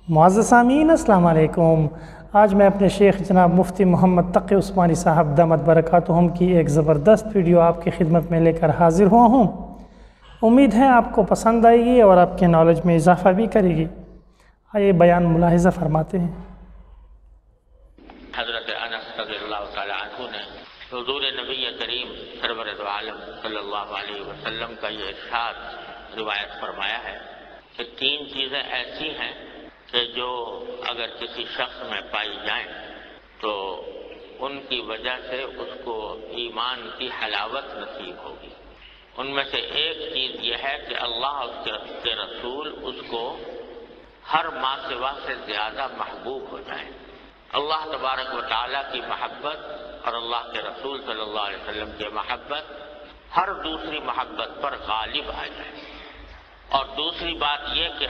معزز سامعین السلام علیکم۔ آج میں اپنے شیخ جناب مفتی محمد تقی عثمانی صاحب دامت برکاتہم کی ایک زبردست ویڈیو آپ کی خدمت میں لے کر حاضر ہوا ہوں۔ امید ہے آپ کو پسند آئے گی اور آپ کے نالج میں اضافہ بھی کرے گی۔ آئیے بیان ملاحظہ فرماتے ہیں۔ حضرت انس رضی اللہ تعالی عنہ نے حضور نبی کریم سرور دو عالم صلی اللہ علیہ وسلم کا یہ ارشاد روایت فرمایا ہے کہ 3 چیزیں ایسی ہیں کہ جو اگر کسی شخص میں پائی جائیں تو ان کی وجہ سے اس کو ایمان کی حلاوت نصیب ہوگی۔ ان میں سے ایک چیز یہ ہے کہ اللہ اور اس کے رسول اس کو ہر ماں سوا سے زیادہ محبوب ہو جائیں۔ اللہ تبارک و تعالیٰ کی محبت اور اللہ کے رسول صلی اللہ علیہ وسلم کی محبت ہر دوسری محبت پر غالب آ جائے۔ اور دوسری بات یہ کہ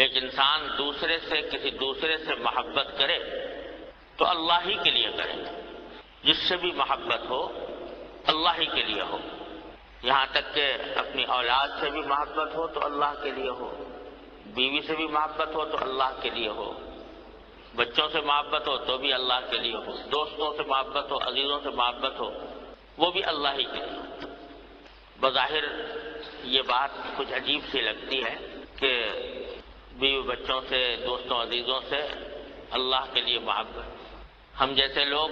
ایک انسان دوسرے سے کسی دوسرے سے محبت کرے تو اللہ ہی کے لیے کرے، جس سے بھی محبت ہو اللہ ہی کے لیے ہو، یہاں تک کہ اپنی اولاد سے بھی محبت ہو تو اللہ کے لیے ہو، بیوی سے بھی محبت ہو تو اللہ کے لیے ہو، بچوں سے محبت ہو تو بھی اللہ کے لیے ہو، دوستوں سے محبت ہو، عزیزوں سے محبت ہو، وہ بھی اللہ ہی کے لیے ہو۔ بظاہر یہ بات کچھ عجیب سی لگتی ہے کہ بیوی بچوں سے، دوستوں عزیزوں سے اللہ کے لیے محبت۔ ہم جیسے لوگ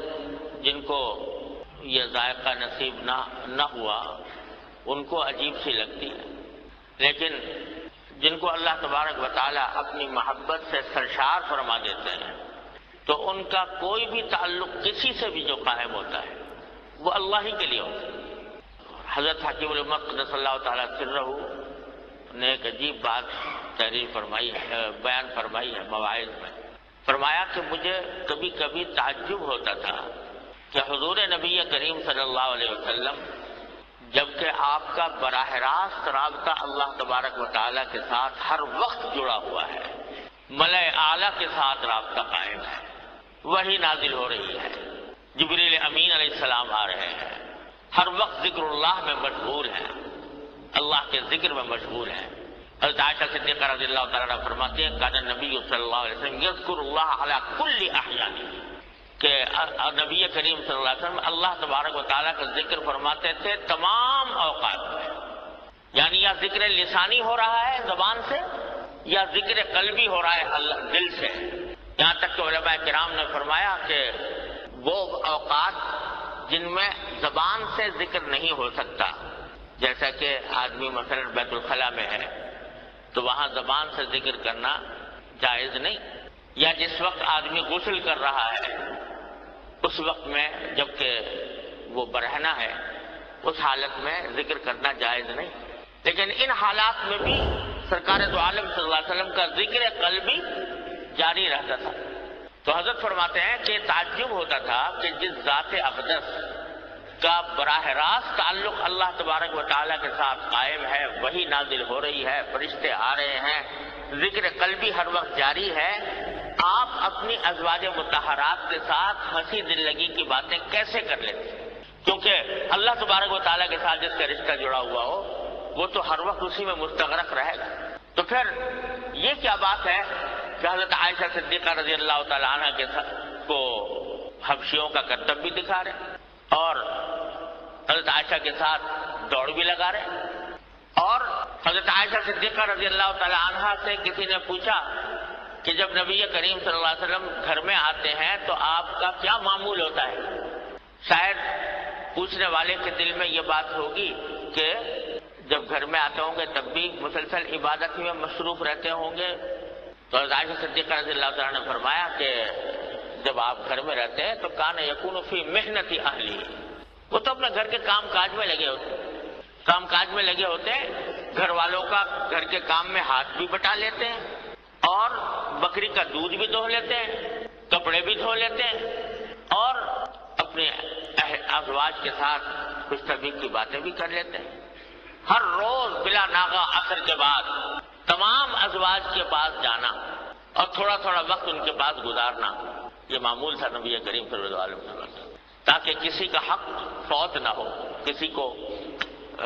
جن کو یہ ذائقہ نصیب نہ ہوا ان کو عجیب سی لگتی ہے، لیکن جن کو اللہ تبارک و تعالیٰ اپنی محبت سے سرشار فرما دیتے ہیں تو ان کا کوئی بھی تعلق کسی سے بھی جو قائم ہوتا ہے وہ اللہ ہی کے لیے ہوتا ہے۔ حضرت حکیم الامت قدس اللہ تعالیٰ سرہ نے ایک عجیب بات بیان فرمائی ہے مواعظ میں۔ فرمایا کہ مجھے کبھی کبھی تعجب ہوتا تھا کہ حضور نبی کریم صلی اللہ علیہ وسلم جبکہ آپ کا براہ راست رابطہ اللہ تبارک و تعالیٰ کے ساتھ ہر وقت جڑا ہوا ہے، ملأ اعلیٰ کے ساتھ رابطہ قائم ہے، وحی نازل ہو رہی ہے، جبریل امین علیہ السلام آ رہے ہیں، ہر وقت ذکر اللہ میں مشغول ہیں، اللہ کے ذکر میں مشغول ہیں۔ حضرت عائشہ صدیقہ رضی اللہ تعالیٰ عنہ فرماتی ہیں کان نبی صلی اللہ علیہ وسلم یذکر اللہ علی کل احیانہ، کہ نبی کریم صلی اللہ علیہ وسلم اللہ تبارک و تعالیٰ کا ذکر فرماتے تھے تمام اوقات میں، یعنی یا ذکر لسانی ہو رہا ہے زبان سے یا ذکر قلبی ہو رہا ہے دل سے، یہاں تک کہ علماء کرام نے فرمایا کہ وہ اوقات جن میں زبان سے ذکر نہیں ہو سکتا، جیسا کہ آدمی مثلا بیت الخلاء میں ہے تو وہاں زبان سے ذکر کرنا جائز نہیں، یا جس وقت آدمی غسل کر رہا ہے اس وقت میں جبکہ وہ برہنہ ہے اس حالت میں ذکر کرنا جائز نہیں، لیکن ان حالات میں بھی سرکار دو عالم صلی اللہ علیہ وسلم کا ذکر قلبی جاری رہتا تھا۔ تو حضرت فرماتے ہیں کہ تعجب ہوتا تھا کہ جس ذات اقدس کا براہ راست تعلق اللہ تبارک و تعالیٰ کے ساتھ قائم ہے، وہی نازل ہو رہی ہے، فرشتے آ رہے ہیں، ذکر قلبی ہر وقت جاری ہے، آپ اپنی ازواج مطہرات کے ساتھ ہنسی دل لگی کی باتیں کیسے کر لیتے ہیں؟ کیونکہ اللہ تبارک و تعالیٰ کے ساتھ جس کا رشتہ جڑا ہوا ہو وہ تو ہر وقت اسی میں مستغرق رہے گا۔ تو پھر یہ کیا بات ہے کہ حضرت عائشہ صدیقہ رضی اللہ تعالیٰ عنہ کے کو حبشیوں کا کرتب بھی دکھا رہے ہیں اور حضرت عائشہ کے ساتھ دوڑ بھی لگا رہے ہیں، اور حضرت عائشہ صدیقہ رضی اللہ تعالی عنہا سے کسی نے پوچھا کہ جب نبی کریم صلی اللہ علیہ وسلم گھر میں آتے ہیں تو آپ کا کیا معمول ہوتا ہے؟ شاید پوچھنے والے کے دل میں یہ بات ہوگی کہ جب گھر میں آتے ہوں گے تب بھی مسلسل عبادت میں مصروف رہتے ہوں گے۔ تو حضرت عائشہ صدیقہ رضی اللہ تعالیٰ نے فرمایا کہ جب آپ گھر میں رہتے ہیں تو کان یکون فی محنت اہلی، وہ تو اپنے گھر کے کام کاج میں لگے ہوتے ہیں، گھر والوں کا گھر کے کام میں ہاتھ بھی بٹا لیتے ہیں اور بکری کا دودھ بھی دھو لیتے ہیں، کپڑے بھی دھو لیتے ہیں اور اپنے ازواج کے ساتھ کچھ طبی کی باتیں بھی کر لیتے ہیں۔ ہر روز بلا ناغہ عصر کے بعد تمام ازواج کے پاس جانا اور تھوڑا تھوڑا وقت ان کے پاس گزارنا، یہ معمول تھا نبی کریم صلی اللہ علیہ وسلم، تاکہ کسی کا حق فوت نہ ہو، کسی کو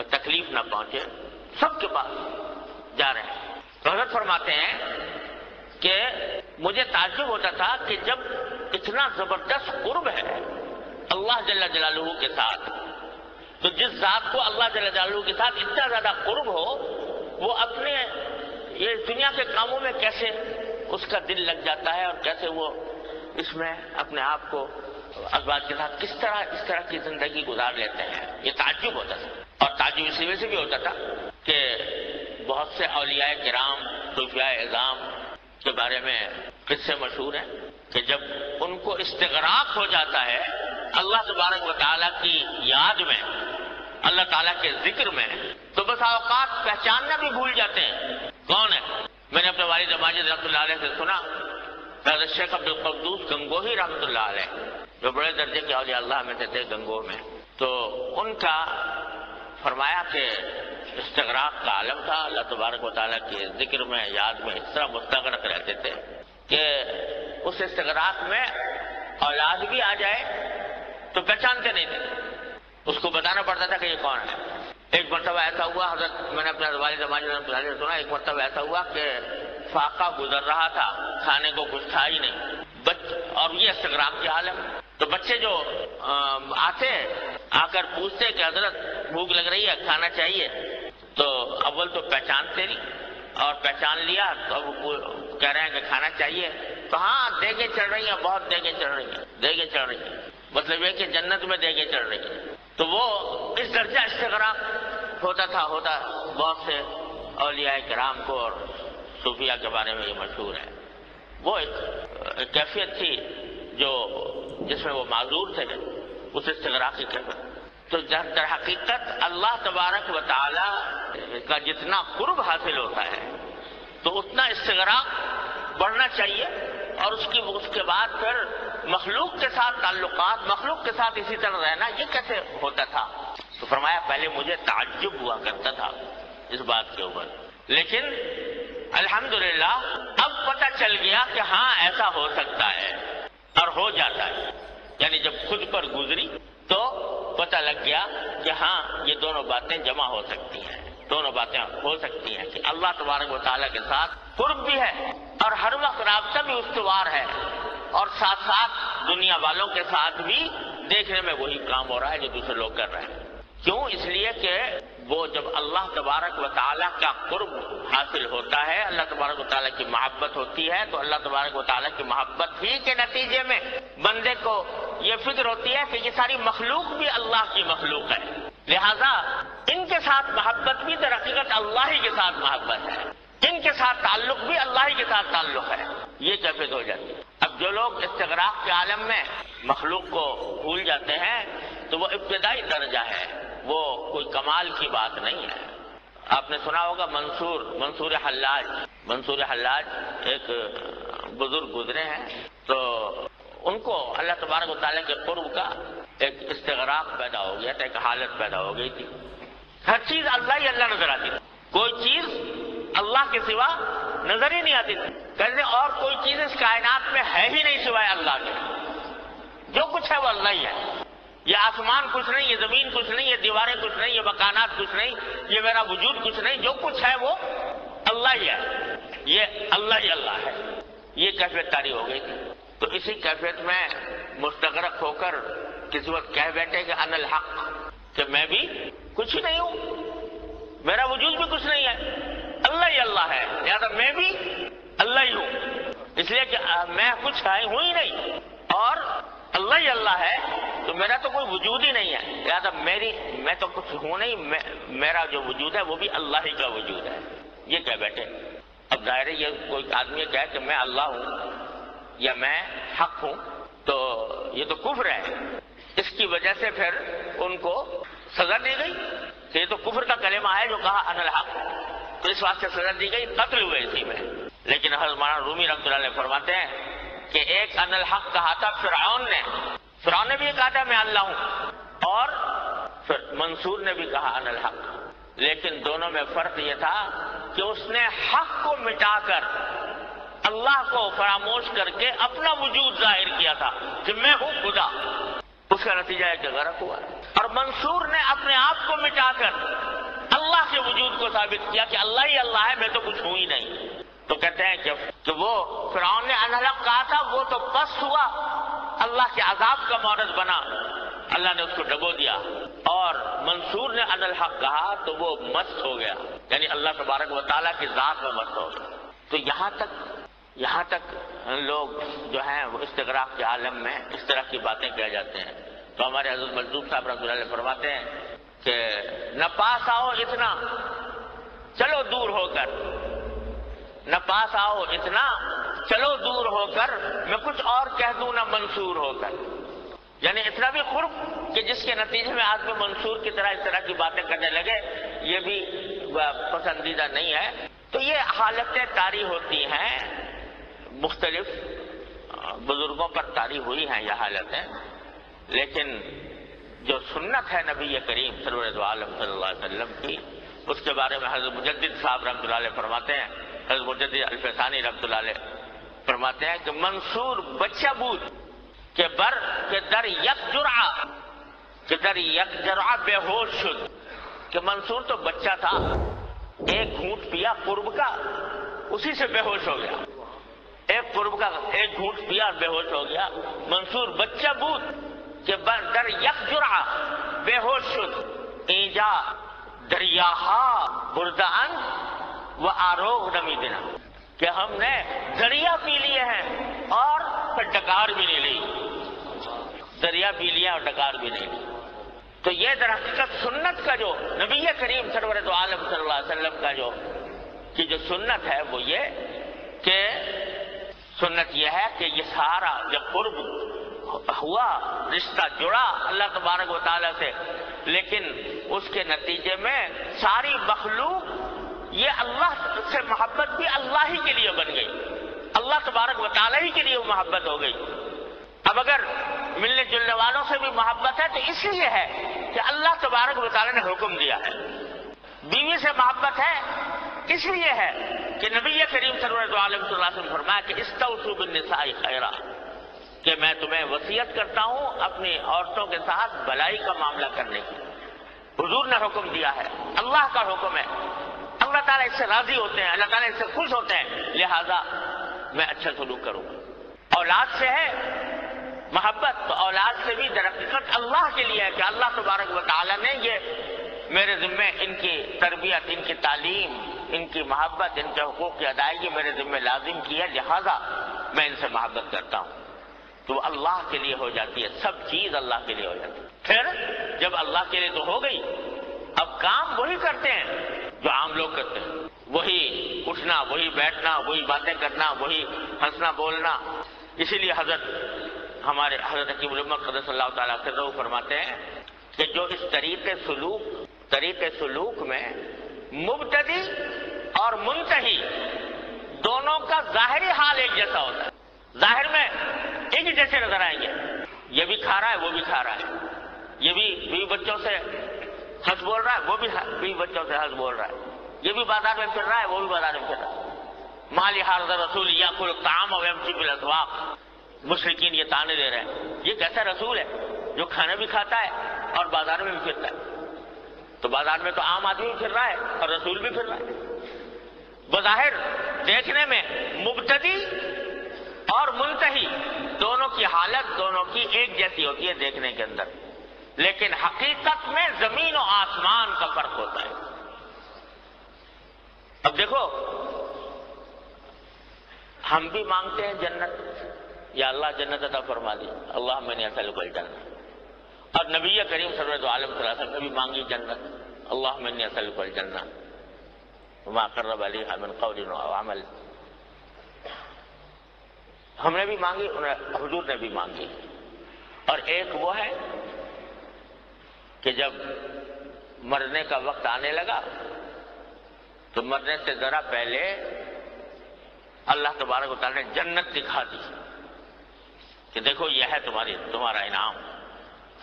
تکلیف نہ پہنچے، سب کے پاس جا رہے ہیں۔ تو حضرت فرماتے ہیں کہ مجھے تعجب ہوتا تھا کہ جب اتنا زبردست قرب ہے اللہ جل جلالہ کے ساتھ، تو جس ذات کو اللہ جل جلالہ کے ساتھ اتنا زیادہ قرب ہو، وہ اپنے یہ دنیا کے کاموں میں کیسے اس کا دل لگ جاتا ہے، اور کیسے وہ اس میں اپنے آپ کو ازواج کے ساتھ کس طرح کی زندگی گزار لیتے ہیں، یہ تعجب ہوتا تھا۔ اور تعجب اسی وجہ سے بھی ہوتا تھا کہ بہت سے اولیاء کرام، صوفیاء اعظام کے بارے میں قصے مشہور ہیں کہ جب ان کو استغراق ہو جاتا ہے اللہ تبارک و تعالیٰ کی یاد میں، اللہ تعالیٰ کے ذکر میں، تو بس اوقات پہچاننا بھی بھول جاتے ہیں کون ہے۔ میں نے اپنے والد ماجد رحمۃ اللہ علیہ سے سنا، حضرت شیخ عبد القدوس گنگوہی رحمۃ اللہ علیہ، جو بڑے درجے کے اولیاء اللہ میں سے تھے گنگوہ میں، تو ان کا فرمایا کہ استغراق کا عالم تھا، اللہ تبارک و تعالیٰ کے ذکر میں، یاد میں اس طرح مستغرق رہتے تھے کہ اس استغراق میں اولاد بھی آ جائے تو پہچانتے نہیں تھے، اس کو بتانا پڑتا تھا کہ یہ کون ہے۔ ایک مرتبہ ایسا ہوا، حضرت میں نے اپنے والد ماجد رحمۃ اللہ علیہ سے سنا، ایک مرتبہ ایسا ہوا کہ فاقہ گزر رہا تھا، کھانے کو کچھ تھا ہی نہیں، اور یہ استغراق کے عالم، تو بچے جو آتے آ کر پوچھتے کہ حضرت بھوک لگ رہی ہے، کھانا چاہیے، تو اول تو پہچانتے نہیں، اور پہچان لیا تو اب کہہ رہے ہیں کہ کھانا چاہیے، تو ہاں دیگیں چڑھ رہی ہیں، بہت دیگیں چڑھ رہی ہیں، دیگیں چڑھ رہی ہیں، مطلب یہ کہ جنت میں دیگیں چڑھ رہی ہیں۔ تو وہ اس درجہ استغراق ہوتا بہت سے اولیاء کرام کو، اور صوفیاء کے بارے میں یہ مشہور ہے۔ وہ ایک کیفیت تھی جس میں وہ معذور تھے، اس استغراق کی کیفیت۔ تو در حقیقت اللہ تبارک و تعالی کا جتنا قرب حاصل ہوتا ہے تو اتنا استغراق بڑھنا چاہیے، اور اس کے بعد پھر مخلوق کے ساتھ تعلقات، مخلوق کے ساتھ اسی طرح رہنا، یہ کیسے ہوتا تھا؟ تو فرمایا پہلے مجھے تعجب ہوا کرتا تھا اس بات کے اوپر، لیکن الحمدللہ اب پتہ چل گیا کہ ہاں ایسا ہو سکتا ہے اور ہو جاتا ہے، یعنی جب خود پر گزری تو پتہ لگ گیا کہ ہاں یہ دونوں باتیں جمع ہو سکتی ہیں، دونوں باتیں ہو سکتی ہیں کہ اللہ تبارک و تعالیٰ کے ساتھ قرب بھی ہے اور ہر وقت رابطہ بھی استوار ہے، اور ساتھ ساتھ دنیا والوں کے ساتھ بھی دیکھنے میں وہی کام ہو رہا ہے جو دوسرے لوگ کر رہے ہیں۔ کیوں؟ اس لیے کہ وہ جب اللہ تبارک و تعالیٰ کا قرب حاصل ہوتا ہے، اللہ تبارک و تعالیٰ کی محبت ہوتی ہے، تو اللہ تبارک و تعالیٰ کی محبت ہی کے نتیجے میں بندے کو یہ فکر ہوتی ہے کہ یہ ساری مخلوق بھی اللہ کی مخلوق ہے، لہذا ان کے ساتھ محبت بھی در حقیقت اللہ ہی کے ساتھ محبت ہے، ان کے ساتھ تعلق بھی اللہ ہی کے ساتھ تعلق ہے، یہ کیفیت ہو جاتی ہے۔ اب جو لوگ استغراق کے عالم میں مخلوق کو بھول جاتے ہیں تو وہ ابتدائی درجہ ہے، وہ کوئی کمال کی بات نہیں ہے۔ آپ نے سنا ہوگا منصور حلاج ایک بزرگ گزرے ہیں، تو ان کو اللہ تبارک و تعالیٰ کے قرب کا ایک استغراق پیدا ہو گیا تھا، ایک حالت پیدا ہو گئی تھی، ہر چیز اللہ ہی اللہ نظر آتی تھی، کوئی چیز اللہ کے سوا نظر ہی نہیں آتی تھی، کہتے اور کوئی چیز اس کائنات میں ہے ہی نہیں سوائے اللہ کے، جو کچھ ہے وہ اللہ ہی ہے، یہ آسمان کچھ نہیں، یہ زمین کچھ نہیں، یہ دیواریں کچھ نہیں، یہ مکانات کچھ نہیں، یہ میرا وجود کچھ نہیں، جو کچھ ہے وہ اللہ ہی ہے، یہ اللہ ہی اللہ ہے، یہ کیفیت طاری ہو گئی تھی۔ تو اسی کیفیت میں مستغرق ہو کر کسی وقت کہہ بیٹھے کہ انا الحق، کہ میں بھی کچھ ہی نہیں ہوں، میرا وجود بھی کچھ نہیں ہے، اللہ ہی اللہ ہے، لہٰذا میں بھی اللہ ہی ہوں، اس لیے کہ میں کچھ ہوں ہی نہیں اور اللہ ہی اللہ ہے، تو میرا تو کوئی وجود ہی نہیں ہے، لہٰذا میں تو کچھ ہوں نہیں، میرا جو وجود ہے وہ بھی اللہ ہی کا وجود ہے، یہ کہہ بیٹھے۔ اب ظاہر ہے یہ کوئی آدمی کہے کہ میں اللہ ہوں یا میں حق ہوں، تو یہ تو کفر ہے، اس کی وجہ سے پھر ان کو سزا دی گئی کہ یہ تو کفر کا کلمہ ہے جو کہا انا الحق، تو اس واسطے سزا دی گئی، قتل ہوئے اسی میں۔ لیکن حضرت مولانا رومی رحمۃ اللہ علیہ فرماتے ہیں کہ ایک انا الحق کہا تھا فرعون نے بھی کہا تھا میں اللہ ہوں، اور پھر منصور نے بھی کہا انا الحق، لیکن دونوں میں فرق یہ تھا کہ اس نے حق کو مٹا کر اللہ کو فراموش کر کے اپنا وجود ظاہر کیا تھا کہ میں ہوں خدا، اس کا نتیجہ ہے کہ غرق ہوا، اور منصور نے اپنے آپ کو مٹا کر اللہ کے وجود کو ثابت کیا کہ اللہ ہی اللہ ہے، میں تو کچھ ہوں ہی نہیں، تو کہتے ہیں کہ وہ فرعون نے انحلق کہا تھا، وہ تو پست ہوا، اللہ کے عذاب کا مورد بنا، اللہ نے اس کو ڈبو دیا، اور منصور نے انحلق کہا تو وہ مست ہو گیا، یعنی اللہ تبارک و تعالیٰ کی ذات میں مست ہو گیا۔ تو یہاں تک لوگ جو ہیں وہ استغراق کے عالم میں اس طرح کی باتیں کہہ جاتے ہیں۔ تو ہمارے حضرت مجذوب صاحب رحمۃ اللہ علیہ فرماتے ہیں کہ نہ پاس آؤ اتنا چلو دور ہو کر، نہ پاس آؤ اتنا چلو دور ہو کر، میں کچھ اور کہہ دوں نہ منصور ہو کر، یعنی اتنا بھی قرب کہ جس کے نتیجے میں آدمی منصور کی طرح اس طرح کی باتیں کرنے لگے، یہ بھی پسندیدہ نہیں ہے۔ تو یہ حالتیں طاری ہوتی ہیں، مختلف بزرگوں پر طاری ہوئی ہیں یہ حالتیں، لیکن جو سنت ہے نبی کریم سرور عالم صلی اللہ علیہ وسلم کی، اس کے بارے میں حضرت مجدد صاحب رحمۃ اللہ علیہ فرماتے ہیں، حضرت مجدد الفسانی رحمۃ اللہ علیہ فرماتے ہیں کہ منصور بچہ بود کہ در یک جرعہ بے ہوش شد، کہ منصور تو بچہ تھا، ایک گھونٹ پیا قرب کا اسی سے بے ہوش ہو گیا، ایک قرب کا ایک گھونٹ پیا اور بے ہوش ہو گیا۔ منصور بچہ بود کہ در یک جرعہ بے ہوش شد، اینجا دریاہا بردان و آروغ نمیدنا، کہ ہم نے دریا پی لیے ہیں اور پھر ڈکار بھی نہیں لی، دریا پی لیا اور ڈکار بھی نہیں لی۔ تو یہ در حقیقت سنت کا جو نبی کریم سرور عالم صلی اللہ علیہ وسلم کا جو سنت ہے وہ یہ کہ سنت یہ ہے کہ یہ سارا جب قرب ہوا، رشتہ جڑا اللہ تبارک و تعالیٰ سے، لیکن اس کے نتیجے میں ساری مخلوق یہ اللہ سے محبت بھی اللہ ہی کے لیے بن گئی، اللہ تبارک و تعالیٰ ہی کے لیے وہ محبت ہو گئی۔ اب اگر ملنے جلنے والوں سے بھی محبت ہے تو اس لیے ہے کہ اللہ تبارک و تعالیٰ نے حکم دیا ہے، بیوی سے محبت ہے اس لیے ہے کہ نبی کریم صلی اللہ علیہ وسلم فرمایا کہ استوصوا بالنساء خیرا، کہ میں تمہیں وصیت کرتا ہوں اپنی عورتوں کے ساتھ بھلائی کا معاملہ کرنے کی، حضور نے حکم دیا ہے، اللہ کا حکم ہے، اللہ تعالیٰ اس سے راضی ہوتے ہیں، اللہ تعالیٰ اس سے خوش ہوتے ہیں، لہذا میں اچھا سلوک کروں گا۔ اولاد سے ہے محبت تو اولاد سے بھی در حقیقت اللہ کے لیے ہے کہ اللہ تبارک و تعالیٰ نے یہ میرے ذمے ان کی تربیت، ان کی تعلیم، ان کی محبت، ان کے حقوق کی ادائیگی میرے ذمے لازم کی ہے، لہذا میں ان سے محبت کرتا ہوں، تو اللہ کے لیے ہو جاتی ہے، سب چیز اللہ کے لیے ہو جاتی ہے۔ پھر جب اللہ کے لیے تو ہو گئی، اب کام وہی کرتے ہیں جو عام لوگ کرتے ہیں، وہی اٹھنا، وہی بیٹھنا، وہی باتیں کرنا، وہی ہنسنا بولنا۔ اسی لیے ہمارے حضرت حکیم الامت قدس اللہ تعالیٰ سرہ فرماتے ہیں کہ جو اس طریقے سلوک میں مبتدی اور منتہی دونوں کا ظاہری حال ایک جیسا ہوتا ہے، ظاہر میں ایک جیسے نظر آئیں گے، یہ بھی کھا رہا ہے وہ بھی کھا رہا ہے، یہ بھی بیوی بچوں سے ہنس بول رہا ہے، وہ بھی بیوی بچوں سے ہنس بول رہا ہے، یہ بھی بازار میں پھر رہا ہے وہ بھی بازار میں پھر رہا ہے۔ مالی حاضر رسول یاکل الطعام ویمشی فی الاسواق، مشرکین یہ تانے دے رہے ہیں یہ کیسا رسول ہے جو کھانا بھی کھاتا ہے اور بازار میں بھی پھرتا ہے؟ تو بازار میں تو عام آدمی بھی پھر رہا ہے اور رسول بھی پھر رہا ہے۔ بظاہر دیکھنے میں مبتدی اور منتہی دونوں کی حالت دونوں کی ایک جیسی ہوتی ہے دیکھنے کے اندر، لیکن حقیقت میں زمین و آسمان کا فرق ہوتا ہے۔ اب دیکھو ہم بھی مانگتے ہیں جنت، یا اللہ جنت عطا فرما دی، اللہم انی اسألک الجنہ، اور نبی کریم صلی اللہ علیہ وسلم نے بھی مانگی جنت، اللہم انی اسألک الجنہ وما قرب الیہا من قول و عمل، ہم نے بھی مانگی، حضور نے بھی مانگی۔ اور ایک وہ ہے کہ جب مرنے کا وقت آنے لگا تو مرنے سے ذرا پہلے اللہ تبارک و تعالیٰ نے جنت دکھا دی کہ دیکھو یہ ہے تمہارا انعام،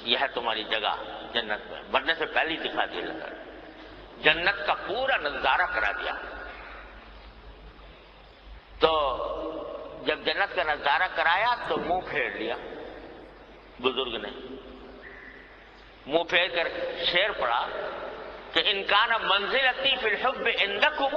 یہ ہے تمہاری جگہ جنت میں، مرنے سے پہلے ہی دکھا دیا اللہ تعالیٰ، جنت کا پورا نظارہ کرا دیا۔ تو جب جنت کا نظارہ کرایا تو منہ پھیر لیا بزرگ نے، منہ پھیر کر شعر پڑا کہ ان کان منزلتی فی الحب عندکم